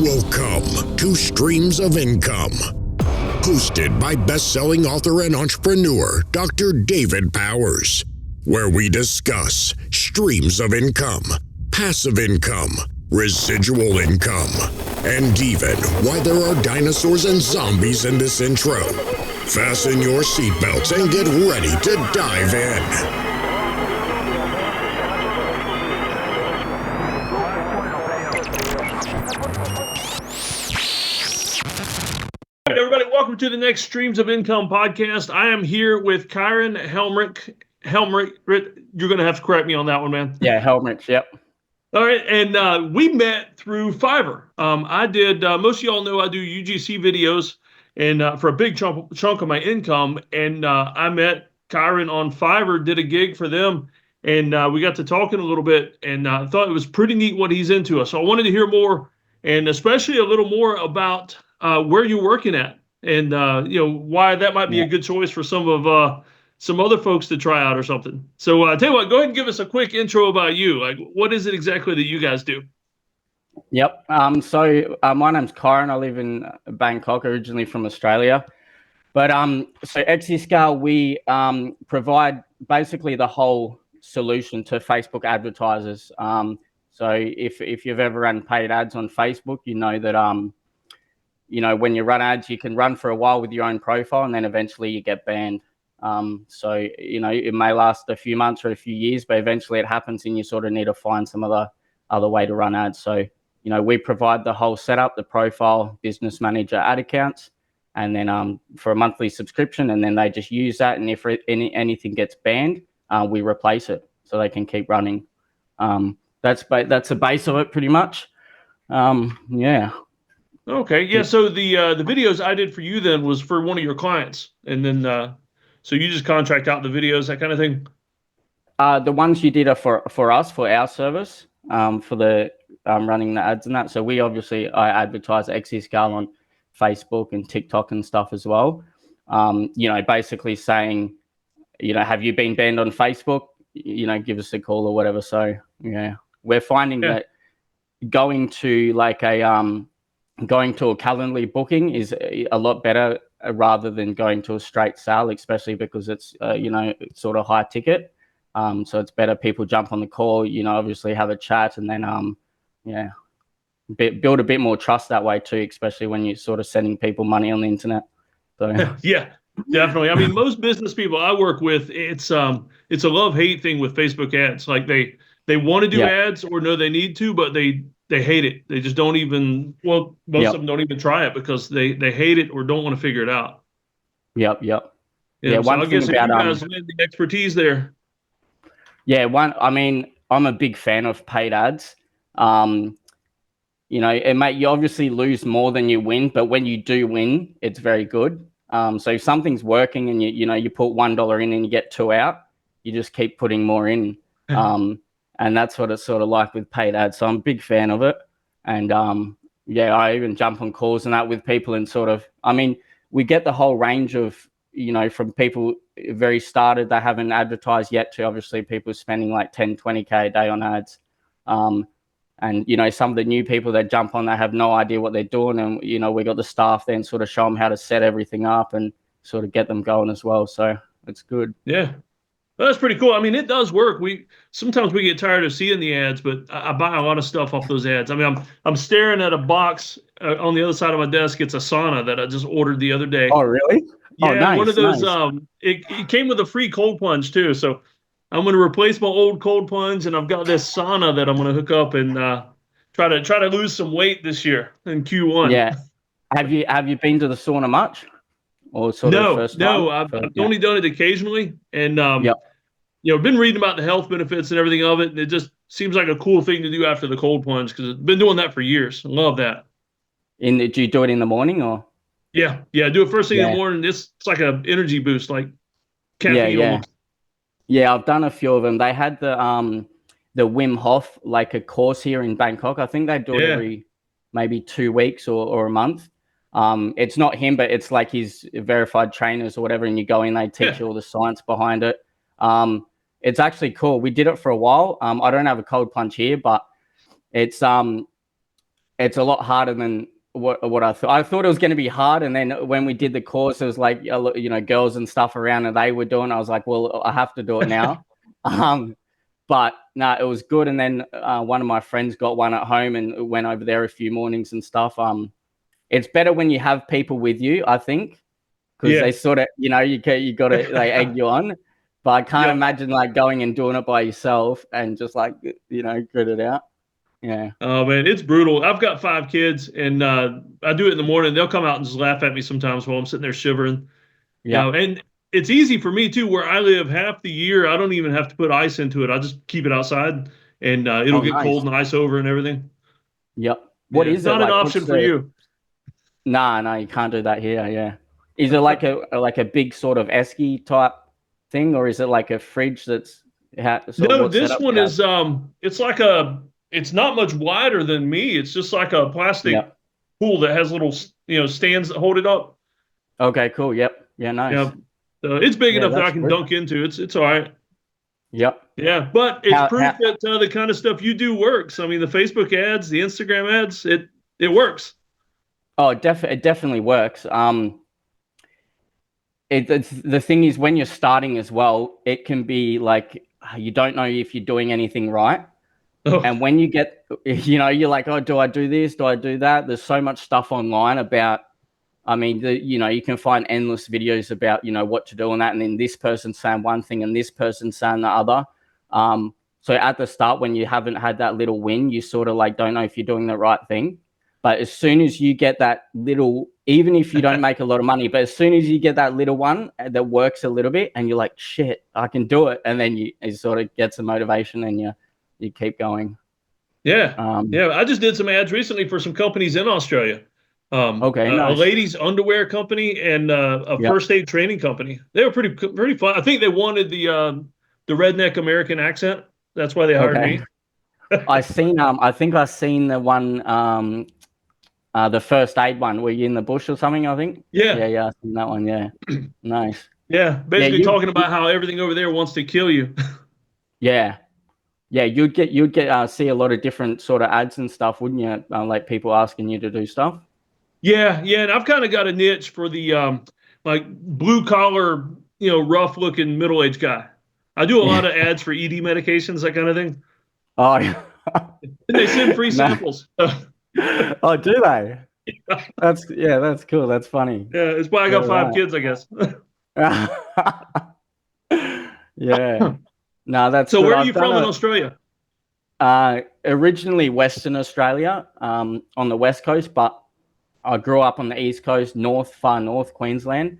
Welcome to Streams of Income, hosted by best-selling author and entrepreneur Dr. David Powers, where we discuss streams of income, passive income, residual income, and even why there are dinosaurs and zombies in this intro. Fasten your seatbelts and get ready to dive in. All right, everybody, welcome to the next Streams of Income podcast. I am here with Kyron Hellmrich. You're going to have to correct me on that one, man. Yeah, Hellmrich, yep. All right, and we met through Fiverr. I did, most of y'all know I do UGC videos and for a big chunk of my income, and I met Kyron on Fiverr, did a gig for them, and we got to talking a little bit, and I thought it was pretty neat what he's into. So I wanted to hear more, and especially a little more about where you're working at, and why that might be a good choice for some other folks to try out or something. So tell you what, go ahead and give us a quick intro about you. Like, what is it exactly that you guys do? Yep. So my name's Kyron. I live in Bangkok, originally from Australia. But so Exiscale, we provide basically the whole solution to Facebook advertisers. So if you've ever run paid ads on Facebook, you know that when you run ads, you can run for a while with your own profile, and then eventually you get banned. So it may last a few months or a few years, but eventually it happens, and you sort of need to find some other way to run ads. So we provide the whole setup, the profile, business manager, ad accounts, and then for a monthly subscription, and then they just use that. And if anything gets banned, we replace it so they can keep running. That's the base of it, pretty much. Yeah. Okay. Yeah. So the videos I did for you then was for one of your clients, and then so you just contract out the videos, that kind of thing. The ones you did are for us, for our service, for the running the ads and that. So I advertise Exiscale on Facebook and TikTok and stuff as well. Basically saying, have you been banned on Facebook? Give us a call or whatever. So yeah, we're finding that going to a Calendly booking is a lot better rather than going to a straight sale, especially because it's it's sort of high ticket. So it's better people jump on the call, obviously have a chat, and then build a bit more trust that way too, especially when you're sort of sending people money on the internet. So yeah, definitely. I mean, most business people I work with, it's a love-hate thing with Facebook ads. Like they want to do ads or know they need to, but they hate it. They just don't even, most of them don't even try it because they hate it or don't want to figure it out. Yep. Yeah, so I guess you guys lend the expertise there. Yeah, I'm a big fan of paid ads. You obviously lose more than you win, but when you do win, it's very good. So if something's working and you put $1 in and you get 2 out, you just keep putting more in. And that's what it's sort of like with paid ads. So I'm a big fan of it. And I even jump on calls and that with people and we get the whole range of, from people very started, they haven't advertised yet, to obviously people spending like 10, 20K a day on ads. And some of the new people that jump on, they have no idea what they're doing. And, we got the staff then sort of show them how to set everything up and sort of get them going as well. So it's good. Yeah. Well, that's pretty cool. I mean, it does work. Sometimes we get tired of seeing the ads, but I buy a lot of stuff off those ads. I mean, I'm staring at a box on the other side of my desk. It's a sauna that I just ordered the other day. Oh, really? Yeah, nice, one of those. Nice. It came with a free cold plunge too. So I'm going to replace my old cold plunge, and I've got this sauna that I'm going to hook up and try to lose some weight this year in Q1. Yeah. Have you been to the sauna much? Or sort of first time? No, I've only done it occasionally, and been reading about the health benefits and everything of it, and it just seems like a cool thing to do after the cold plunge because I've been doing that for years. I love that. Do you do it in the morning or? Yeah, do it first thing in the morning. It's like an energy boost, like caffeine. Yeah, I've done a few of them. They had the Wim Hof, like a course here in Bangkok. I think they do it every maybe 2 weeks or a month. It's not him, but it's like his verified trainers or whatever, and you go in, they teach you all the science behind it. It's actually cool. We did it for a while. I don't have a cold plunge here, but it's it's a lot harder than what I thought. I thought it was going to be hard, and then when we did the course, it was like, you know, girls and stuff around, and they were doing. I was like, well, I have to do it now. But no, it was good. And then one of my friends got one at home and went over there a few mornings and stuff. It's better when you have people with you, I think, because they sort of, you know, you got to like egg you on. But I can't imagine like going and doing it by yourself and just like, you know, grit it out. Yeah. Oh man, it's brutal. I've got 5 kids, and I do it in the morning. They'll come out and just laugh at me sometimes while I'm sitting there shivering. Yeah. You know, and it's easy for me too. Where I live, half the year I don't even have to put ice into it. I just keep it outside, and it'll get cold and ice over and everything. Yep. What is it's it? not an option for you. No, you can't do that here. Yeah. Is it like a big sort of esky type thing, or is it like a fridge that's no? This one is it's not much wider than me. It's just like a plastic pool that has little stands that hold it up. Okay, cool. Yep. Yeah, nice. Yeah, it's big enough that I can dunk into. It's all right. Yep. Yeah, but it's proof that the kind of stuff you do works. I mean, the Facebook ads, the Instagram ads, it works. Oh, it definitely works. The thing is, when you're starting as well, it can be like you don't know if you're doing anything right. Oh. And when you get, you know, you're like, oh, do I do this? Do I do that? There's so much stuff online about, I mean, you know, you can find endless videos about, you know, what to do on that. And then this person's saying one thing and this person's saying the other. So at the start, when you haven't had that little win, you sort of like don't know if you're doing the right thing. But as soon as you get that little, even if you don't make a lot of money, but as soon as you get that little one that works a little bit and you're like, shit, I can do it. And then you sort of get some motivation and you keep going. Yeah. I just did some ads recently for some companies in Australia. Okay. Nice. A ladies' underwear company and a first aid training company. They were pretty fun. I think they wanted the redneck American accent. That's why they hired me. I think I've seen the one, the first aid one. Were you in the bush or something? I think. Yeah. I've seen that one. Yeah. Nice. Yeah. Basically talking about how everything over there wants to kill you. Yeah. You'd get see a lot of different sort of ads and stuff, wouldn't you? Like people asking you to do stuff. Yeah, and I've kind of got a niche for the like blue collar, you know, rough looking middle aged guy. I do a lot of ads for ED medications, that kind of thing. Oh, yeah. And they send free samples. Oh, do they? That's cool. That's funny. Yeah, it's why I got 5 kids, I guess. Yeah. No, that's so. Good. Where are you from in Australia? Originally Western Australia, on the west coast, but I grew up on the east coast, far north Queensland,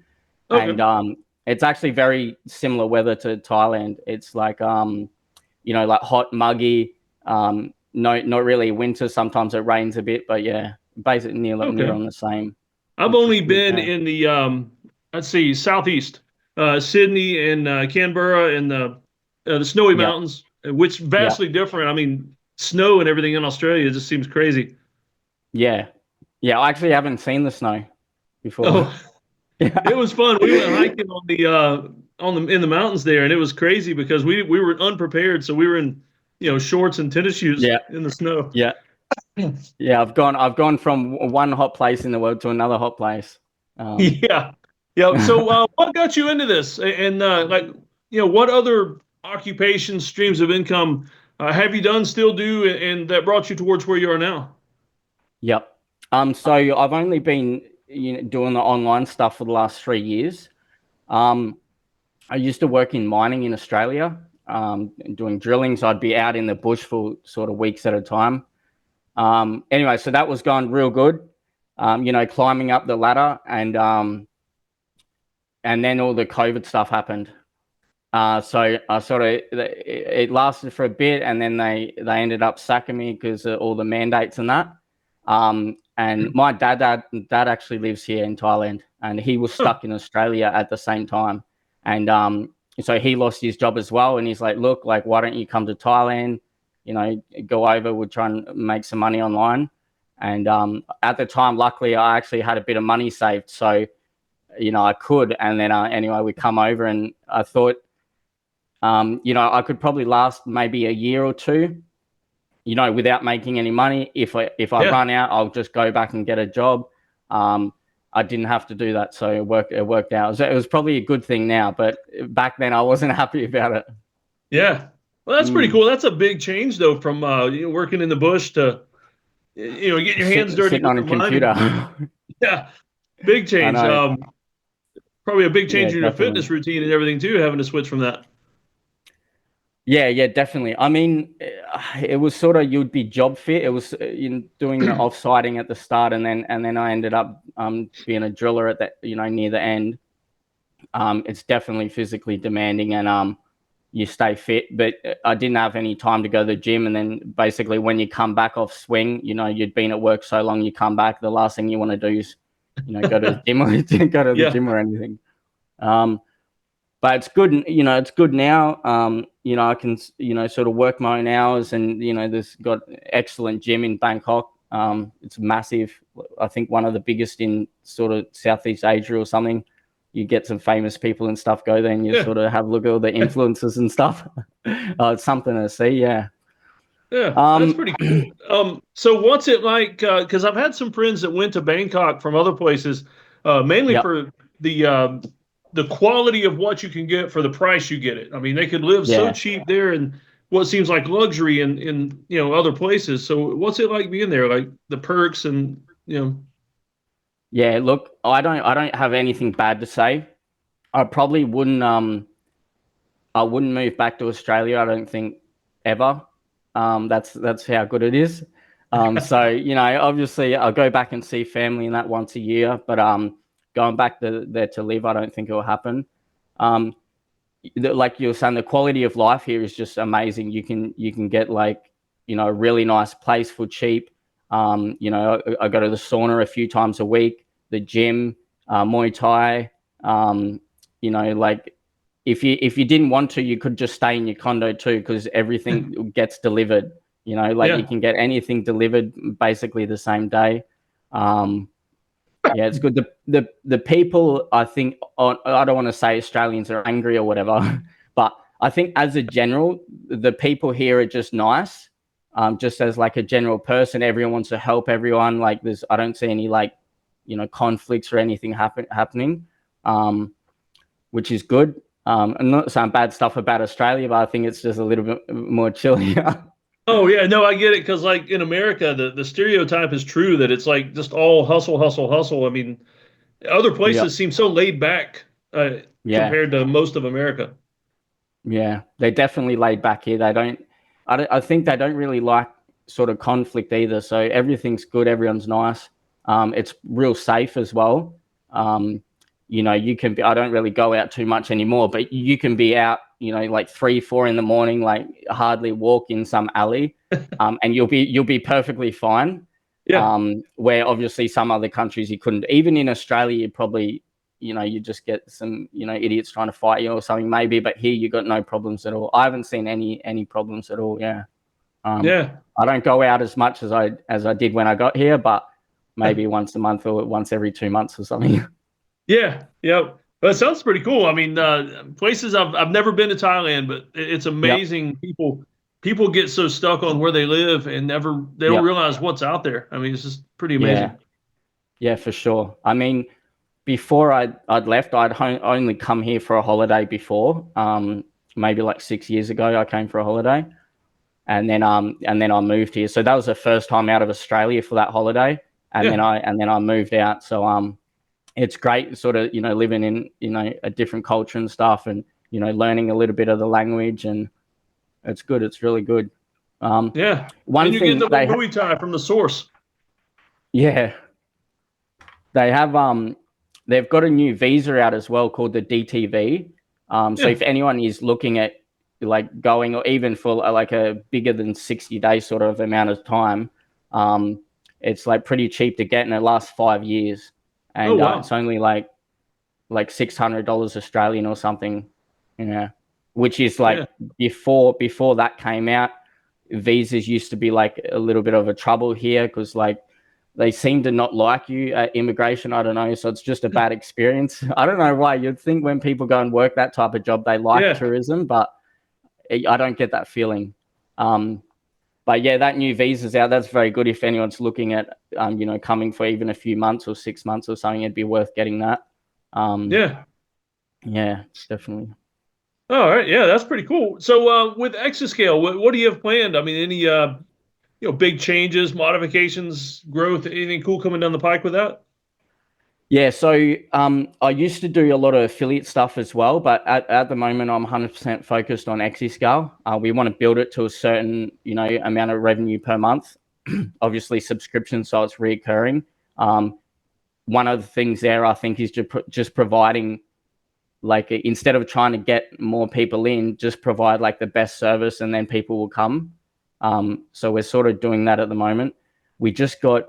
and it's actually very similar weather to Thailand. It's like you know, like hot, muggy. No, not really winter. Sometimes it rains a bit, but yeah, basically near on the same. I've only been in the let's see, southeast, Sydney and Canberra and the Snowy Mountains, which vastly different. I mean, snow and everything in Australia just seems crazy. Yeah, I actually haven't seen the snow before. Oh, it was fun. We went hiking in the mountains there, and it was crazy because we were unprepared, so we were in shorts and tennis shoes in the snow. Yeah. I've gone from one hot place in the world to another hot place. Yeah. So what got you into this, and what other occupations, streams of income have you done, still do, and that brought you towards where you are now? Yep. So I've only been doing the online stuff for the last 3 years. I used to work in mining in Australia, doing drilling. So I'd be out in the bush for sort of weeks at a time. Anyway, so that was going real good. Climbing up the ladder, and then all the COVID stuff happened. So I it lasted for a bit, and then they ended up sacking me because of all the mandates and that. And my dad actually lives here in Thailand, and he was stuck in Australia at the same time. And so he lost his job as well. And he's like, look, like, why don't you come to Thailand? Go over, we'll try and make some money online. And at the time, luckily, I actually had a bit of money saved. So, I could. And then anyway, we come over, and I thought, I could probably last maybe a year or two, without making any money. If I run out, I'll just go back and get a job. I didn't have to do that, so it worked out. It was probably a good thing now, but back then I wasn't happy about it. Yeah. Well, that's pretty cool. That's a big change, though, from working in the bush to getting your hands dirty sitting on a computer. Yeah, big change. Probably a big change in your definitely. fitness routine and everything too, having to switch from that. Yeah, definitely. I mean, it was sort of, you'd be job fit. It was doing the off-sighting at the start, and then I ended up being a driller at that, near the end. It's definitely physically demanding, and you stay fit. But I didn't have any time to go to the gym, and then basically when you come back off swing, you'd been at work so long, you come back, the last thing you want to do is, go to the gym or the gym or anything. But it's good, it's good now. I can, sort of work my own hours, and, there's got excellent gym in Bangkok. It's massive. I think one of the biggest in sort of Southeast Asia or something. You get some famous people and stuff go there, and you sort of have a look at all the influencers and stuff. It's something to see. Yeah. Yeah, that's pretty cool. So what's it like? Because I've had some friends that went to Bangkok from other places, mainly for the quality of what you can get for the price you get it. I mean, they could live so cheap there and what seems like luxury in other places. So what's it like being there? Like the perks and Yeah, look, I don't have anything bad to say. I probably wouldn't move back to Australia, I don't think, ever. That's how good it is. So, obviously I'll go back and see family and that once a year, but going back there to live, I don't think it will happen. Like you were saying, the quality of life here is just amazing. You can get like, a really nice place for cheap. I go to the sauna a few times a week, the gym, Muay Thai. Like if you didn't want to, you could just stay in your condo too, because everything gets delivered. You can get anything delivered basically the same day. It's good. The people, I think, I don't want to say Australians are angry or whatever, but I think as a general, the people here are just nice. Just as like a general person, everyone wants to help everyone. Like I don't see any conflicts or anything happening, which is good. I'm not saying bad stuff about Australia, but I think it's just a little bit more chill here. Oh yeah, no, I get it, because like in America, the stereotype is true that it's like just all hustle, hustle, hustle. I mean, other places seem so laid back compared to most of America. Yeah, they're definitely laid back here. I think they don't really like sort of conflict either. So everything's good, everyone's nice. It's real safe as well. You can be, I don't really go out too much anymore, but you can be out, like 3-4 in the morning, like hardly walk in some alley, and you'll be perfectly fine. Yeah. Where obviously some other countries you couldn't. Even in Australia, you probably, you just get some, idiots trying to fight you or something maybe, but here you got no problems at all. I haven't seen any problems at all. Yeah. I don't go out as much as I did when I got here, but maybe once a month or once every 2 months or something. Yeah. Well, it sounds pretty cool. I mean, places I've never been to Thailand, but it's amazing. People get so stuck on where they live and they don't realize what's out there. I mean, it's just pretty amazing. Yeah, for sure. I mean, before I'd left, I'd only come here for a holiday before. Maybe like 6 years ago, I came for a holiday, and then I moved here. So that was the first time out of Australia for that holiday, and then I moved out. So it's great, sort of living in a different culture and stuff, and learning a little bit of the language, and it's good. It's really good. One and you get the Muay Thai from the source. Yeah, they have they've got a new visa out as well called the DTV. So if anyone is looking at like going, or even for like a bigger than 60 days sort of amount of time, it's like pretty cheap to get, and it lasts 5 years, and it's only like $600 Australian or something, which is like before that came out, visas used to be like a little bit of a trouble here, because like they seem to not like you at immigration. I don't know. So it's just a bad experience. I don't know why. You'd think when people go and work that type of job, they like tourism, but I don't get that feeling. But But yeah, that new visa's out. That's very good if anyone's looking at, coming for even a few months or 6 months or something. It'd be worth getting that. Yeah. Yeah, definitely. All right. Yeah, that's pretty cool. So with Exiscale, what do you have planned? I mean, any big changes, modifications, growth, anything cool coming down the pike with that? Yeah, so I used to do a lot of affiliate stuff as well, but at the moment I'm 100% focused on Exiscale. We want to build it to a certain, amount of revenue per month. Obviously subscription, so it's recurring. One of the things there I think is just providing, like, instead of trying to get more people in, just provide like the best service and then people will come. So we're sort of doing that at the moment. We just got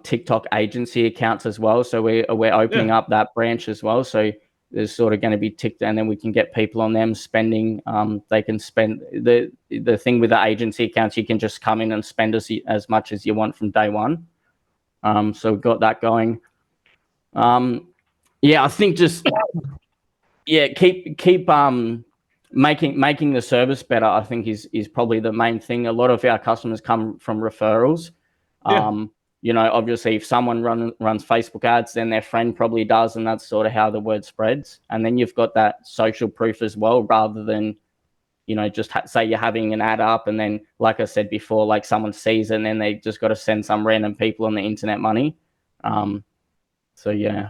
TikTok agency accounts as well, so we're opening up that branch as well. So there's sort of going to be TikTok, and then we can get people on them spending. They can spend the thing with the agency accounts. You can just come in and spend as much as you want from day one. So we've got that going. Yeah, I think just keep making the service better. I think is probably the main thing. A lot of our customers come from referrals. Obviously if someone runs Facebook ads, then their friend probably does, and that's sort of how the word spreads. And then you've got that social proof as well, rather than, just say you're having an ad up and then, like I said before, like someone sees it and then they just got to send some random people on the internet money. So yeah.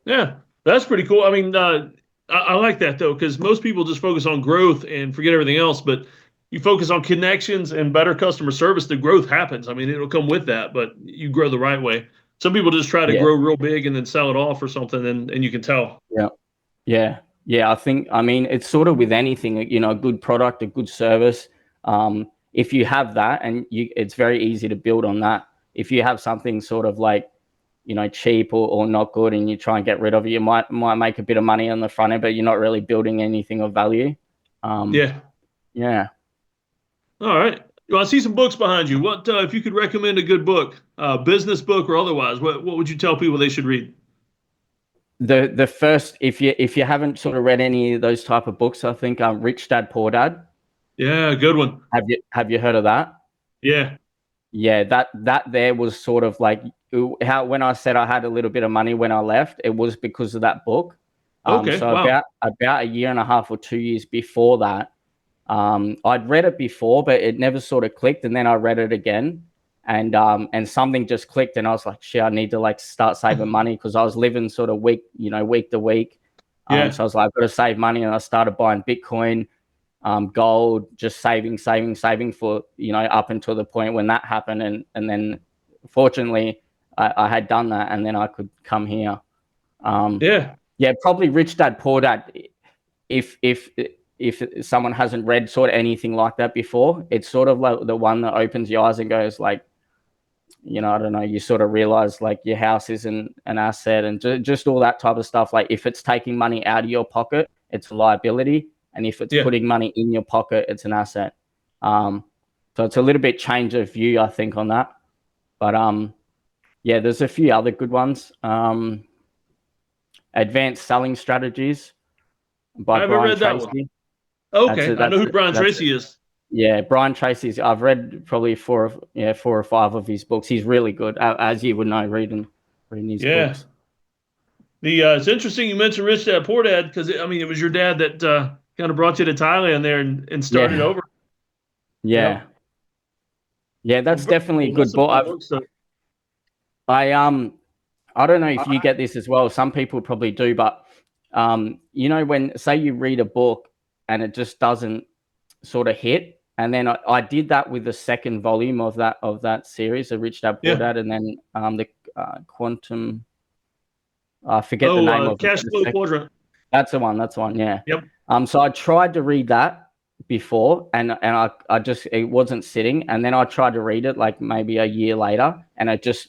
Yeah, that's pretty cool. I mean, I like that though, because most people just focus on growth and forget everything else. But you focus on connections and better customer service, the growth happens. I mean, it'll come with that, but you grow the right way. Some people just try to grow real big and then sell it off or something, and you can tell. Yeah. I mean, it's sort of with anything, a good product, a good service. If you have that, and it's very easy to build on that. If you have something sort of like, cheap or not good, and you try and get rid of it, you might make a bit of money on the front end, but you're not really building anything of value. Yeah. All right. Well, I see some books behind you. What if you could recommend a good book, business book or otherwise? What would you tell people they should read? The first, if you haven't sort of read any of those type of books, I think Rich Dad Poor Dad. Yeah, good one. Have you heard of that? Yeah. Yeah, that there was sort of like how, when I said I had a little bit of money when I left, it was because of that book. Okay. So wow. about a year and a half or 2 years before that, I'd read it before, but it never sort of clicked. And then I read it again, and something just clicked, and I was like, shit, I need to like start saving money, because I was living sort of week to week. So I was like, I've got to save money, and I started buying Bitcoin, gold, just saving for, up until the point when that happened. And then fortunately I had done that, and then I could come here. Probably Rich Dad Poor Dad. If someone hasn't read sort of anything like that before, it's sort of like the one that opens your eyes and goes like, I don't know, you sort of realize like your house isn't an asset, and just all that type of stuff. Like if it's taking money out of your pocket, it's a liability. And if it's putting money in your pocket, it's an asset. So it's a little bit change of view, I think, on that. But there's a few other good ones. Advanced Selling Strategies by Brian Tracy. Okay, I know who Brian Tracy is. Yeah, Brian Tracy's. I've read probably four or five of his books. He's really good, as you would know, reading his books. It's interesting you mentioned Rich Dad Poor Dad, because it was your dad that kind of brought you to Thailand there and started over. Yeah, that's definitely a good book. I don't know if you get this as well. Some people probably do, but when say you read a book and it just doesn't sort of hit, and then I did that with the second volume of that series, the Rich Dad Poor Dad, and then the Quantum. I forget the name of Cash Flow Quadrant. That's the one. Yeah. Yep. So I tried to read that before, and I just, it wasn't sitting, and then I tried to read it like maybe a year later, and I just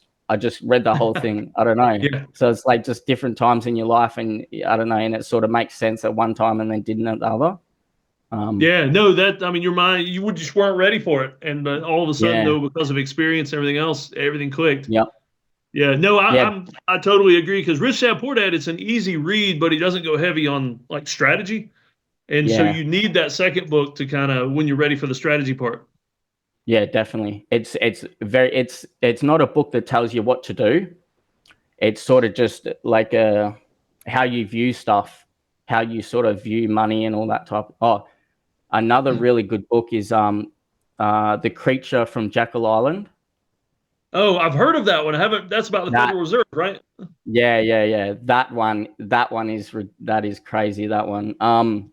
read the whole thing. I don't know. So it's like just different times in your life, and I don't know, and it sort of makes sense at one time and then didn't at the other. Your mind, you just weren't ready for it, and all of a sudden, though, because of experience and everything else, everything clicked. Yep. Yeah, no, I totally agree, because Rich Dad Poor Dad, it's an easy read, but he doesn't go heavy on like strategy, and so you need that second book to kind of, when you're ready for the strategy part. Yeah, definitely. It's not a book that tells you what to do. It's sort of just like how you view stuff, how you sort of view money and all that type. Oh, another really good book is The Creature from Jekyll Island. Oh, I've heard of that one. I haven't. That's about the That Federal Reserve, right? yeah. That one is crazy. That one.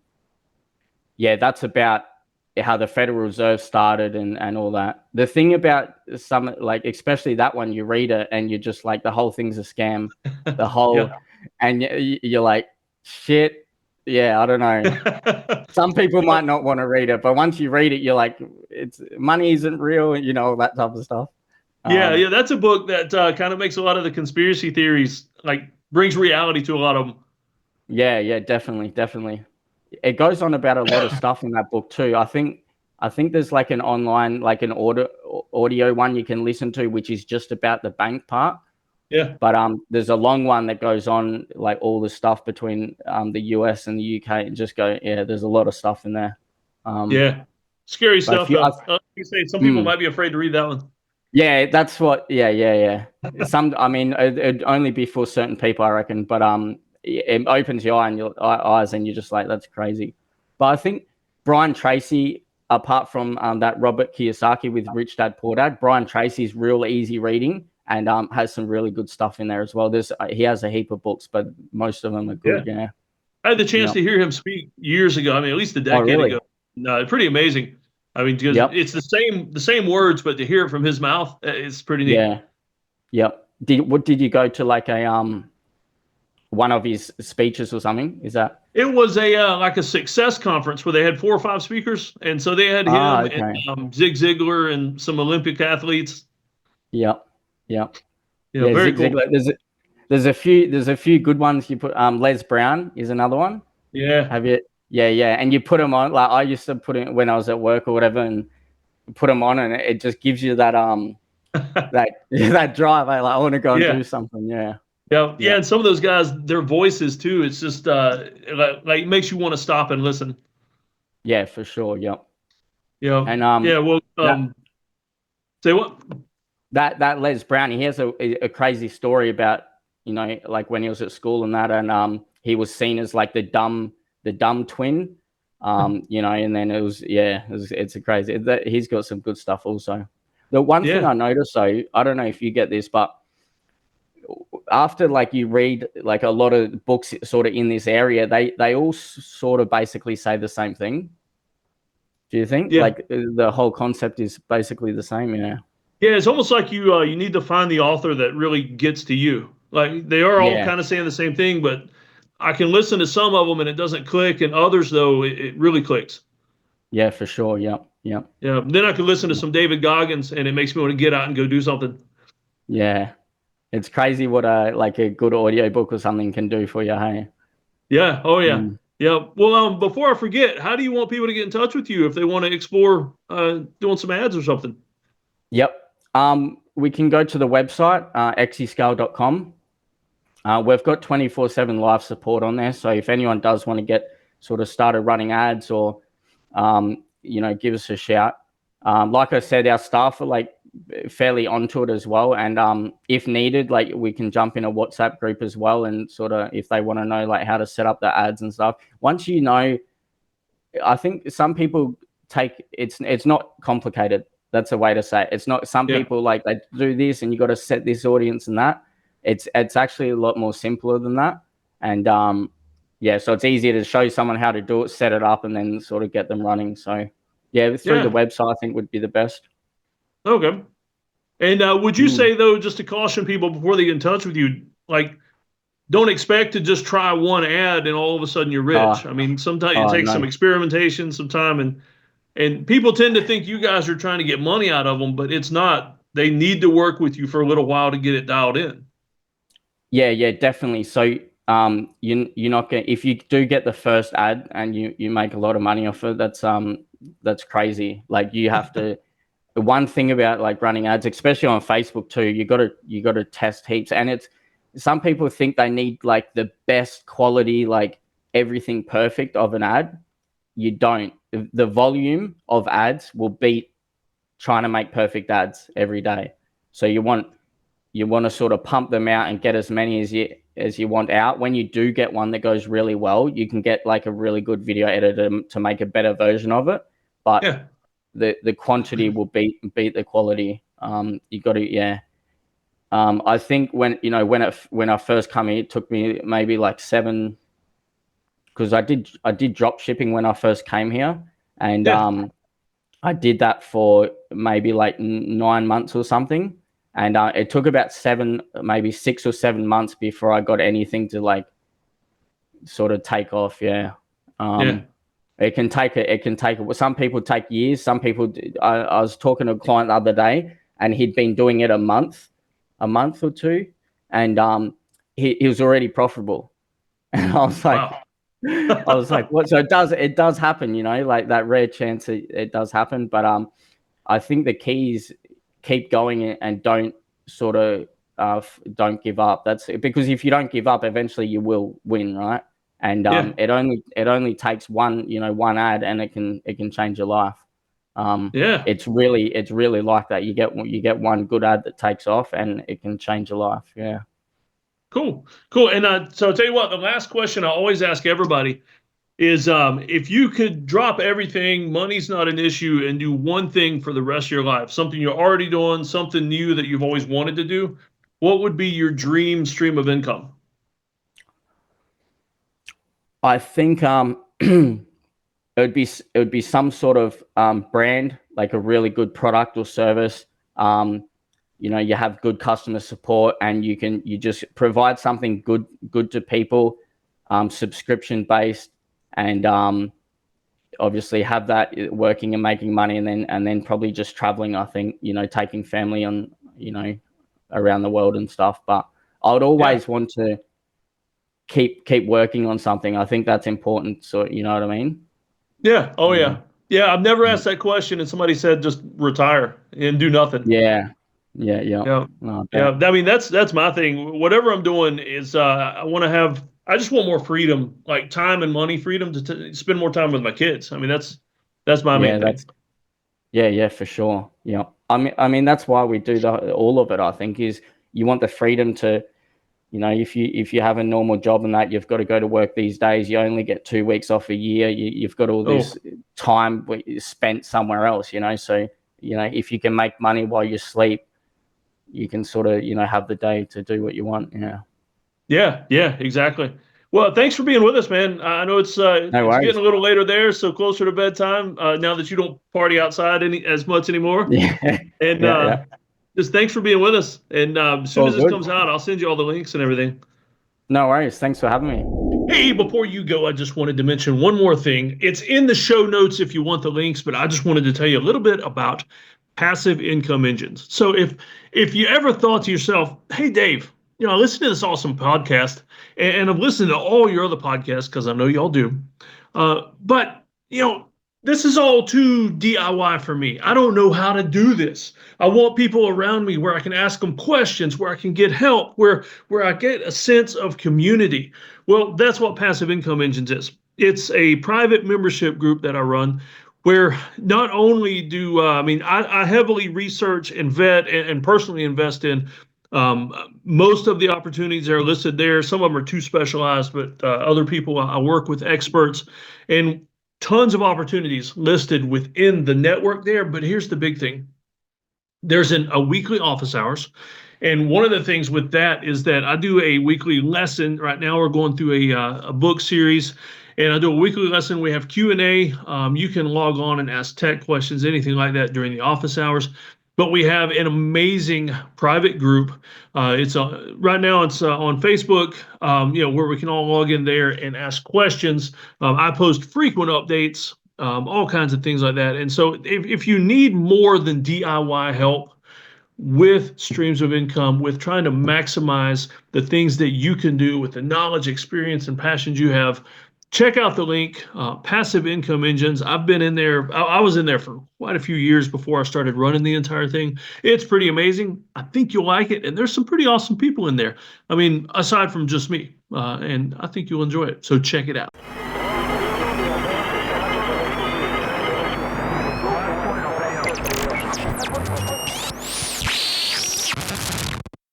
Yeah, that's about how the Federal Reserve started and all that. The thing about some, like, especially that one, you read it and you're just like, the whole thing's a scam. The whole, Yeah. and you're like, shit. Yeah, I don't know. Some people might not want to read it, but once you read it, you're like, it's money isn't real, that type of stuff. Yeah, that's a book that kind of makes a lot of the conspiracy theories, like brings reality to a lot of them. Yeah, definitely. It goes on about a lot of stuff in that book too. I think there's like an online, like an audio one you can listen to, which is just about the bank part. Yeah, But there's a long one that goes on, like all the stuff between the US and the UK, and just go, yeah, there's a lot of stuff in there. yeah, scary But if stuff you, though. You say some people might be afraid to read that one. yeah, that's what, yeah. I mean, it'd only be for certain people, I reckon. But it opens your eyes, and you're just like, that's crazy. But I think Brian Tracy, apart from that Robert Kiyosaki with Rich Dad Poor Dad, Brian Tracy's real easy reading and has some really good stuff in there as well. He has a heap of books, but most of them are Yeah, good. Yeah. I had the chance Yep. to hear him speak years ago. I mean, at least a Oh, decade really? ago. No, pretty amazing. I mean, because Yep. it's the same words, but to hear it from his mouth, it's pretty neat. Yeah. Yep. Did you go to like a one of his speeches or something? Is that? It was a like a success conference where they had 4 or 5 speakers, and so they had him and Okay. Zig Ziglar and some Olympic athletes. Yep. Yep. Yeah, Very Zig cool. Ziglar. There's a few good ones. You put Les Brown is another one. Yeah, Have you? Yeah. And you put them on. Like, I used to put it when I was at work or whatever, and put them on, and it just gives you that that drive. I want to go and yeah, do something. Yeah. yeah. Yeah. And some of those guys, their voices too. It's just like it makes you want to stop and listen. Yeah, for sure. Yep. Yeah, And yeah. Well, that say what? that Les Brown, he has a crazy story about, like when he was at school and that, and he was seen as like the dumb twin, and then it's a crazy. He's got some good stuff also. The one thing Yeah, I noticed, though, I don't know if you get this, but after, like, you read like a lot of books sort of in this area, they all sort of basically say the same thing. Do you think, yeah, like, the whole concept is basically the same? Yeah. yeah. It's almost like you need to find the author that really gets to you. Like they are all Yeah. kind of saying the same thing, but I can listen to some of them and it doesn't click, and others though it really clicks. Yeah, for sure. Yep. Yep. Yeah. Then I can listen to some David Goggins, and it makes me want to get out and go do something. Yeah. It's crazy what a good audiobook or something can do for you, hey? Yeah. Oh yeah. Mm. Yeah. Well, before I forget, how do you want people to get in touch with you if they want to explore doing some ads or something? Yep. We can go to the website, exiscale.com. We've got 24/7 live support on there. So if anyone does want to get sort of started running ads, or, give us a shout. Like I said, our staff are like fairly onto it as well. And if needed, like, we can jump in a WhatsApp group as well. And sort of, if they want to know like how to set up the ads and stuff, once I think some people it's not complicated. That's a way to say it. It's not, some Yeah. people like, they do this and you got to set this audience and that. It's actually a lot more simpler than that. And so it's easier to show someone how to do it, set it up, and then sort of get them running. So yeah, through the Yeah. website, I think would be the best. Okay. And would you say though, just to caution people before they get in touch with you, like don't expect to just try one ad and all of a sudden you're rich. Oh, I mean, sometimes it oh takes some no. experimentation, some time, and people tend to think you guys are trying to get money out of them, but it's not. They need to work with you for a little while to get it dialed in. Yeah, definitely. So you're not going, if you do get the first ad and you make a lot of money off it, that's crazy. Like, you have to, the one thing about like running ads, especially on Facebook too, you got to test heaps. And it's, some people think they need like the best quality, like everything perfect of an ad. You don't. The volume of ads will beat trying to make perfect ads every day. So you want to sort of pump them out and get as many as you want out. When you do get one that goes really well, you can get like a really good video editor to make a better version of it. But the quantity will beat the quality. You got to I think when I first come here, it took me maybe like 7, because I did drop shipping when I first came here, and I did that for maybe like 9 months or something. And it took about maybe 6 or 7 months before I got anything to like sort of take off. It can take some people take years. Some people, I was talking to a client the other day, and he'd been doing it a month or two, and he was already profitable. And I was like, wow. I was like, what? So it does happen, like that rare chance it does happen. But I think the key is keep going and don't sort of don't give up. That's because if you don't give up, eventually you will win, right? And it only takes one ad, and it can change your life. It's really like that. You get one good ad that takes off, and it can change your life. Yeah. Cool. And so I'll tell you what, the last question I always ask everybody is, if you could drop everything, money's not an issue, and do one thing for the rest of your life, something you're already doing, something new that you've always wanted to do, what would be your dream stream of income? I think it would be some sort of brand, like a really good product or service. You have good customer support, and you just provide something good to people, subscription based, and obviously have that working and making money, and then probably just traveling. I think taking family on around the world and stuff. But I would always want to keep working on something. I think that's important. So you know what I mean? Yeah. Oh yeah. Yeah. I've never asked that question, and somebody said just retire and do nothing. Yeah. I mean, that's my thing. Whatever I'm doing is I just want more freedom, like time and money freedom to spend more time with my kids. I mean, that's my main thing. Yeah, for sure. Yeah. I mean that's why we do all of it. I think is you want the freedom to, if you have a normal job and that you've got to go to work these days, you only get 2 weeks off a year. You've got all this time spent somewhere else. So if you can make money while you sleep, you can sort of have the day to do what you want. Yeah, exactly. Well, thanks for being with us, man. I know it's getting a little later there, so closer to bedtime now that you don't party outside as much anymore. And just thanks for being with us. And as soon as this comes out, I'll send you all the links and everything. No worries. Thanks for having me. Hey, before you go, I just wanted to mention one more thing. It's in the show notes if you want the links, but I just wanted to tell you a little bit about passive income engines. So if you ever thought to yourself, hey, Dave, I listen to this awesome podcast, and I've listened to all your other podcasts because I know y'all do. But this is all too DIY for me. I don't know how to do this. I want people around me where I can ask them questions, where I can get help, where I get a sense of community. Well, that's what Passive Income Engines is. It's a private membership group that I run, where not only do I heavily research and vet and personally invest in most of the opportunities that are listed there. Some of them are too specialized, but other people, I work with experts, and tons of opportunities listed within the network there. But here's the big thing. There's a weekly office hours. And one of the things with that is that I do a weekly lesson. Right now we're going through a book series, and I do a weekly lesson. We have Q&A. You can log on and ask tech questions, anything like that during the office hours. But we have an amazing private group. It's right now it's on Facebook, where we can all log in there and ask questions. I post frequent updates, all kinds of things like that. And so if you need more than DIY help with streams of income, with trying to maximize the things that you can do with the knowledge, experience, and passions you have, check out the link, Passive Income Engines. I've been in there. I was in there for quite a few years before I started running the entire thing. It's pretty amazing. I think you'll like it. And there's some pretty awesome people in there. I mean, aside from just me. And I think you'll enjoy it. So check it out.